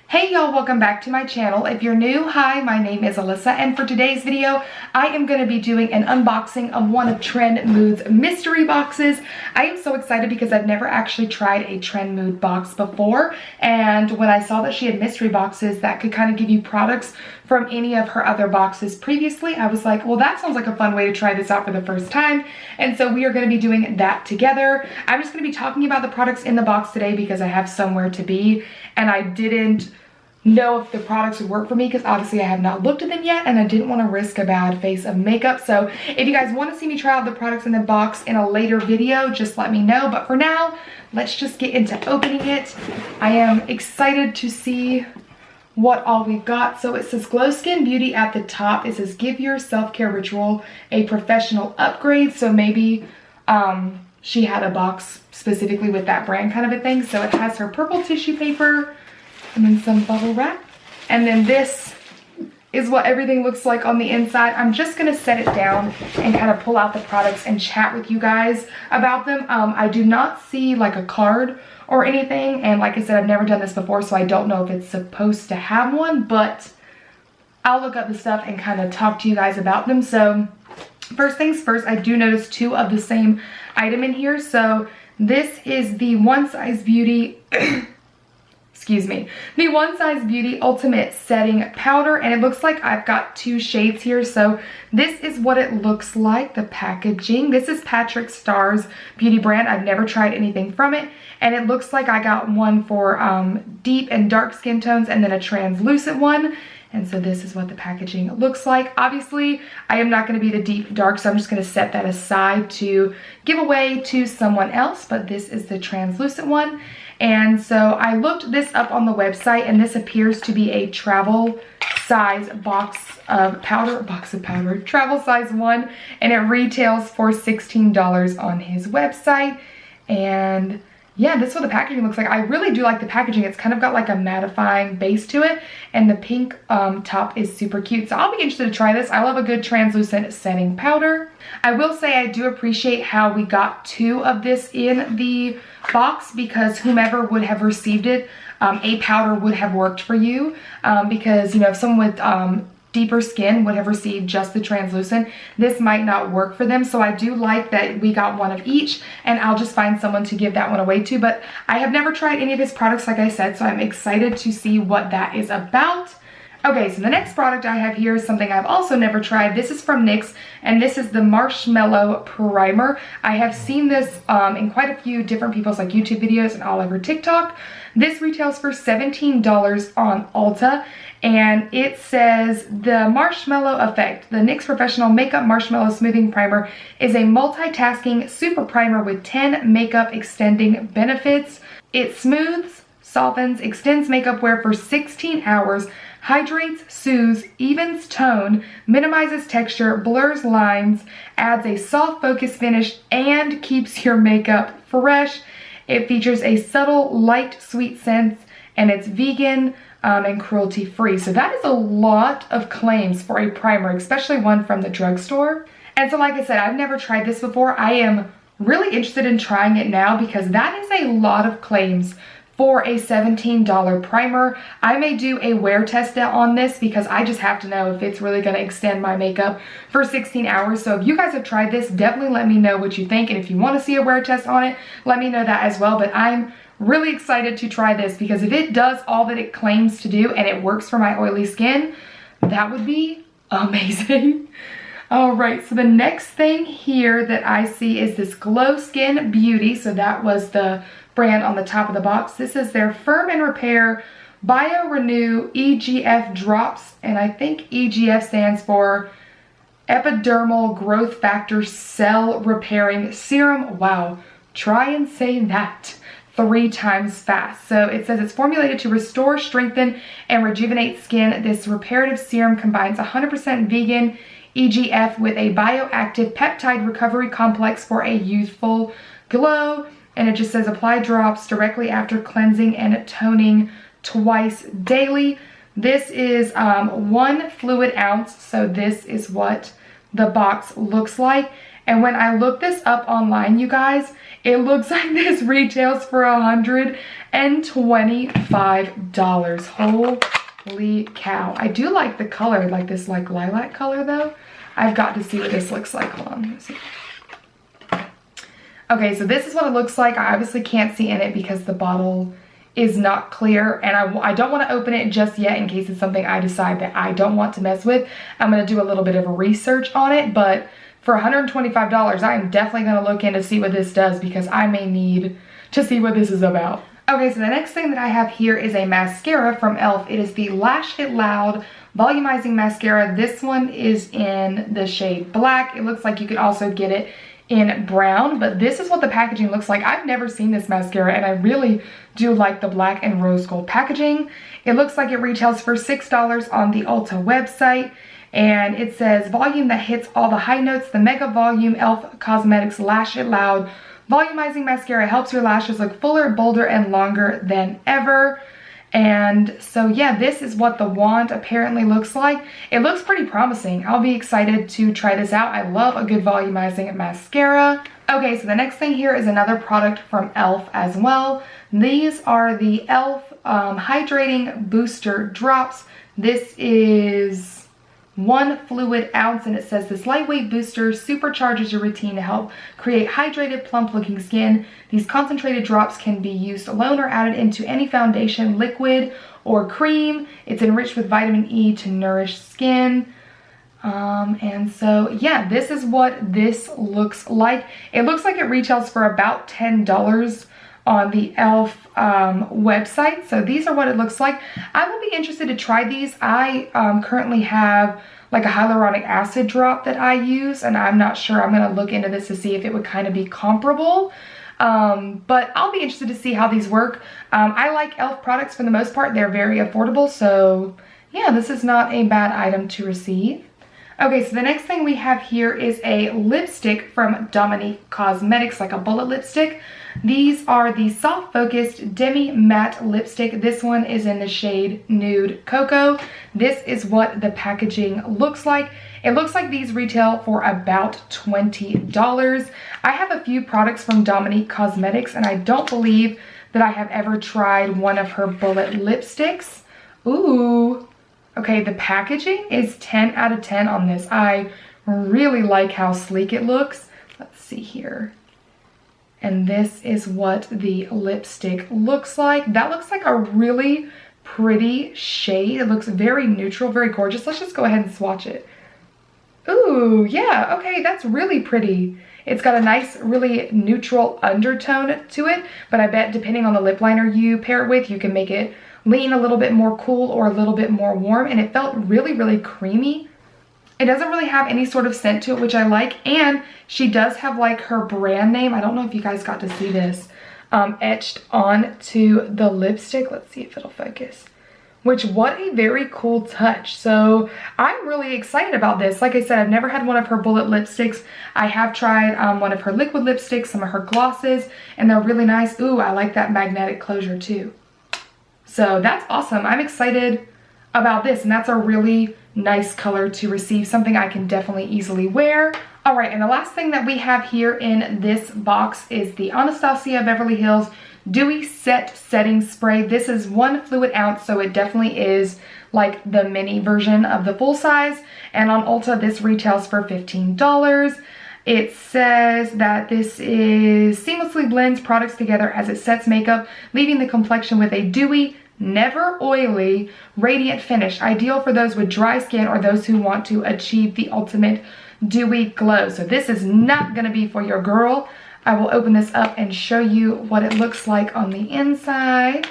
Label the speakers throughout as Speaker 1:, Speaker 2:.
Speaker 1: Hey y'all, welcome back to my channel. If you're new, hi, my name is Alyssa, and for today's video, I am going to be doing an unboxing of one of TRENDMOOD's mystery boxes. I am so excited because I've never actually tried a TRENDMOOD box before, and when I saw that she had mystery boxes that could kind of give you products from any of her other boxes previously, I was like, well, that sounds like a fun way to try this out for the first time, and so we are going to be doing that together. I'm just going to be talking about the products in the box today because I have somewhere to be, and I didn't know if the products would work for me because obviously I have not looked at them yet and I didn't want to risk a bad face of makeup. So if you guys want to see me try out the products in the box in a later video, just let me know. But for now, let's just get into opening it. I am excited to see what all we've got. So it says Glow Skin Beauty at the top. It says give your self-care ritual a professional upgrade. So maybe she had a box specifically with that brand kind of a thing. So it has her purple tissue paper and then some bubble wrap. And then this is what everything looks like on the inside. I'm just gonna set it down and kind of pull out the products and chat with you guys about them. I do not see like a card or anything. And like I said, I've never done this before, so I don't know if it's supposed to have one, but I'll look up the stuff and kind of talk to you guys about them. So first things first, I do notice two of the same item in here. So this is the One Size Beauty excuse me, the One Size Beauty Ultimate Setting Powder, and it looks like I've got two shades here. So this is what it looks like, the packaging. This is Patrick Starr's beauty brand. I've never tried anything from it, and it looks like I got one for deep and dark skin tones and then a translucent one. And so this is what the packaging looks like. Obviously, I am not going to be the deep dark, so I'm just going to set that aside to give away to someone else, but this is the translucent one. And so I looked this up on the website, and this appears to be a travel size box of powder, travel size one, and it retails for $16 on his website. And yeah, this is what the packaging looks like. I really do like the packaging. It's kind of got like a mattifying base to it, and the pink top is super cute. So I'll be interested to try this. I love a good translucent setting powder. I will say I do appreciate how we got two of this in the box because whomever would have received it, a powder would have worked for you because, you know, if someone with deeper skin would have received just the translucent, this might not work for them. So I do like that we got one of each, and I'll just find someone to give that one away to. But I have never tried any of his products, like I said, so I'm excited to see what that is about. Okay, so the next product I have here is something I've also never tried. This is from NYX, and this is the Marshmallow Primer. I have seen this in quite a few different people's like YouTube videos and all over TikTok. This retails for $17 on Ulta, and it says the Marshmallow Effect. The NYX Professional Makeup Marshmallow Smoothing Primer is a multitasking super primer with 10 makeup extending benefits. It smooths, softens, extends makeup wear for 16 hours, hydrates, soothes, evens tone, minimizes texture, blurs lines, adds a soft focus finish, and keeps your makeup fresh. It features a subtle, light, sweet scent, and it's vegan and cruelty-free. So that is a lot of claims for a primer, especially one from the drugstore. And so like I said, I've never tried this before. I am really interested in trying it now because that is a lot of claims for a $17 primer. I may do a wear test on this because I just have to know if it's really gonna extend my makeup for 16 hours. So if you guys have tried this, definitely let me know what you think. And if you wanna see a wear test on it, let me know that as well. But I'm really excited to try this because if it does all that it claims to do and it works for my oily skin, that would be amazing. All right, so the next thing here that I see is this Glow Skin Beauty. So that was the brand on the top of the box. This is their Firm and Repair Bio Renew EGF Drops, and I think EGF stands for Epidermal Growth Factor Cell Repairing Serum. Wow, try and say that 3 times fast. So it says it's formulated to restore, strengthen, and rejuvenate skin. This reparative serum combines 100% vegan EGF with a bioactive peptide recovery complex for a youthful glow. And it just says apply drops directly after cleansing and toning twice daily. This is 1 fluid ounce. So this is what the box looks like. And when I looked this up online, you guys, it looks like this retails for $125. Holy cow. I do like the color, like this like lilac color though. I've got to see what this looks like. Hold on, let me see. Okay, so this is what it looks like. I obviously can't see in it because the bottle is not clear, and I don't want to open it just yet in case it's something I decide that I don't want to mess with. I'm going to do a little bit of research on it, but for $125, I'm definitely going to look in to see what this does because I may need to see what this is about. Okay, so the next thing that I have here is a mascara from e.l.f. It is the Lash It Loud Volumizing Mascara. This one is in the shade black. It looks like you could also get it in brown, but this is what the packaging looks like. I've never seen this mascara, and I really do like the black and rose gold packaging. It looks like it retails for $6 on the Ulta website, and it says volume that hits all the high notes. The mega volume e.l.f. Cosmetics Lash It Loud Volumizing Mascara helps your lashes look fuller, bolder, and longer than ever. And so yeah, this is what the wand apparently looks like. It looks pretty promising. I'll be excited to try this out. I love a good volumizing mascara. Okay, so the next thing here is another product from e.l.f. as well. These are the e.l.f. Hydrating Booster Drops. This is 1 fluid ounce, and it says this lightweight booster supercharges your routine to help create hydrated, plump looking skin. These concentrated drops can be used alone or added into any foundation, liquid, or cream. It's enriched with vitamin E to nourish skin. And so yeah, this is what this looks like. It looks like it retails for about $10 on the e.l.f. Website. So these are what it looks like. I will be interested to try these. I currently have like a hyaluronic acid drop that I use, and I'm not sure. I'm going to look into this to see if it would kind of be comparable. But I'll be interested to see how these work. I like e.l.f. products for the most part. They're very affordable. So yeah, this is not a bad item to receive. Okay, so the next thing we have here is a lipstick from Dominique Cosmetics, like a bullet lipstick. These are the Soft Focused Demi Matte Lipstick. This one is in the shade Nude Cocoa. This is what the packaging looks like. It looks like these retail for about $20. I have a few products from Dominique Cosmetics, and I don't believe that I have ever tried one of her bullet lipsticks. Ooh. Okay, the packaging is 10 out of 10 on this. I really like how sleek it looks. Let's see here. And this is what the lipstick looks like. That looks like a really pretty shade. It looks very neutral, very gorgeous. Let's just go ahead and swatch it. Ooh, yeah, okay, that's really pretty. It's got a nice, really neutral undertone to it, but I bet depending on the lip liner you pair it with, you can make it lean a little bit more cool or a little bit more warm, and it felt really, really creamy. It doesn't really have any sort of scent to it, which I like, and she does have like her brand name. I don't know if you guys got to see this etched onto the lipstick. Let's see if it'll focus. Which, what a very cool touch. So I'm really excited about this. Like I said, I've never had one of her bullet lipsticks. I have tried one of her liquid lipsticks, some of her glosses, and they're really nice. Ooh, I like that magnetic closure too. So that's awesome. I'm excited about this, and that's a really nice color to receive, something I can definitely easily wear. All right, and the last thing that we have here in this box is the Anastasia Beverly Hills Dewy Set Setting Spray. This is 1 fluid ounce, so it definitely is like the mini version of the full size. And on Ulta, this retails for $15. It says that this is seamlessly blends products together as it sets makeup, leaving the complexion with a dewy, never oily, radiant finish, ideal for those with dry skin or those who want to achieve the ultimate dewy glow. So this is not going to be for your girl. I will open this up and show you what it looks like on the inside.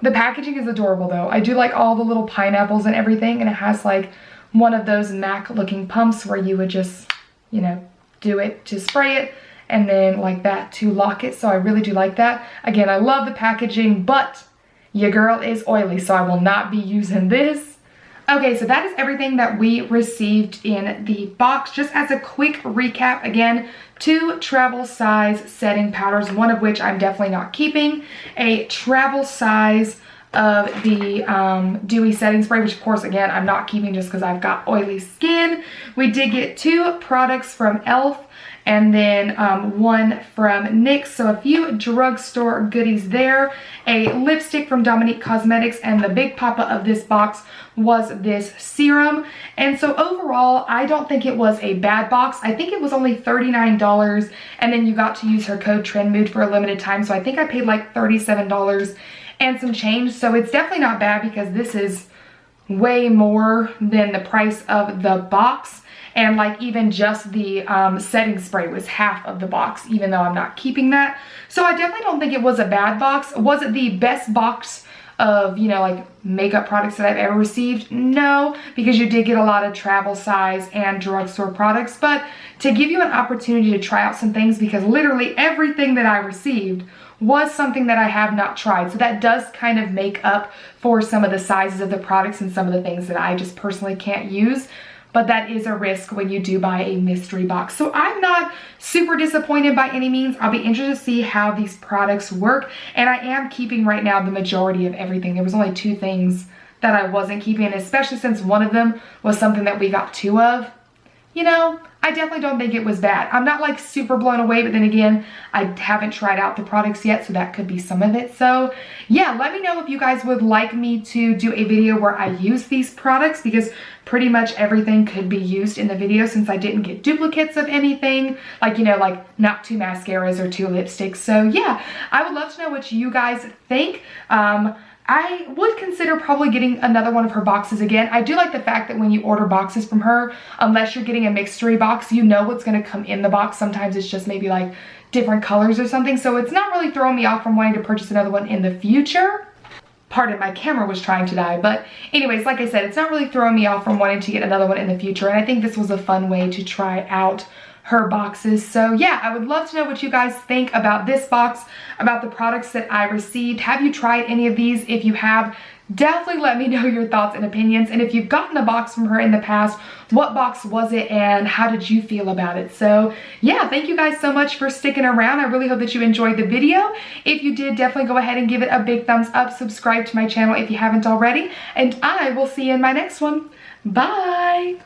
Speaker 1: The packaging is adorable though. I do like all the little pineapples and everything, and it has like one of those MAC looking pumps where you would just, you know, do it to spray it and then like that to lock it. So I really do like that. Again, I love the packaging, but your girl is oily, so I will not be using this. Okay, so that is everything that we received in the box. Just as a quick recap, again, 2 travel size setting powders, one of which I'm definitely not keeping, a travel size of the dewy setting spray, which of course again I'm not keeping just because I've got oily skin. We did get 2 products from e.l.f. and then 1 from NYX, so a few drugstore goodies there. A lipstick from Dominique Cosmetics, and the big papa of this box was this serum. And so overall, I don't think it was a bad box. I think it was only $39, and then you got to use her code TRENDMOOD for a limited time, so I think I paid like $37 and some change. So it's definitely not bad because this is way more than the price of the box. And like even just the setting spray was half of the box, even though I'm not keeping that. So I definitely don't think it was a bad box. Was it the best box of, you know, like makeup products that I've ever received? No, because you did get a lot of travel size and drugstore products. But to give you an opportunity to try out some things, because literally everything that I received was something that I have not tried. So that does kind of make up for some of the sizes of the products and some of the things that I just personally can't use. But that is a risk when you do buy a mystery box. So I'm not super disappointed by any means. I'll be interested to see how these products work. And I am keeping right now the majority of everything. There was only 2 things that I wasn't keeping, especially since one of them was something that we got 2 of. You know, I definitely don't think it was bad. I'm not like super blown away, but then again, I haven't tried out the products yet, so that could be some of it. So yeah, let me know if you guys would like me to do a video where I use these products, because pretty much everything could be used in the video since I didn't get duplicates of anything, like, you know, like not 2 mascaras or 2 lipsticks. So yeah, I would love to know what you guys think. I would consider probably getting another one of her boxes again. I do like the fact that when you order boxes from her, unless you're getting a mystery box, you know what's going to come in the box. Sometimes it's just maybe like different colors or something. So it's not really throwing me off from wanting to purchase another one in the future. Pardon, my camera was trying to die. But anyways, like I said, it's not really throwing me off from wanting to get another one in the future. And I think this was a fun way to try out her boxes. So yeah, I would love to know what you guys think about this box, about the products that I received. Have you tried any of these? If you have, definitely let me know your thoughts and opinions. And if you've gotten a box from her in the past, what box was it and how did you feel about it? So yeah, thank you guys so much for sticking around. I really hope that you enjoyed the video. If you did, definitely go ahead and give it a big thumbs up. Subscribe to my channel if you haven't already. And I will see you in my next one. Bye!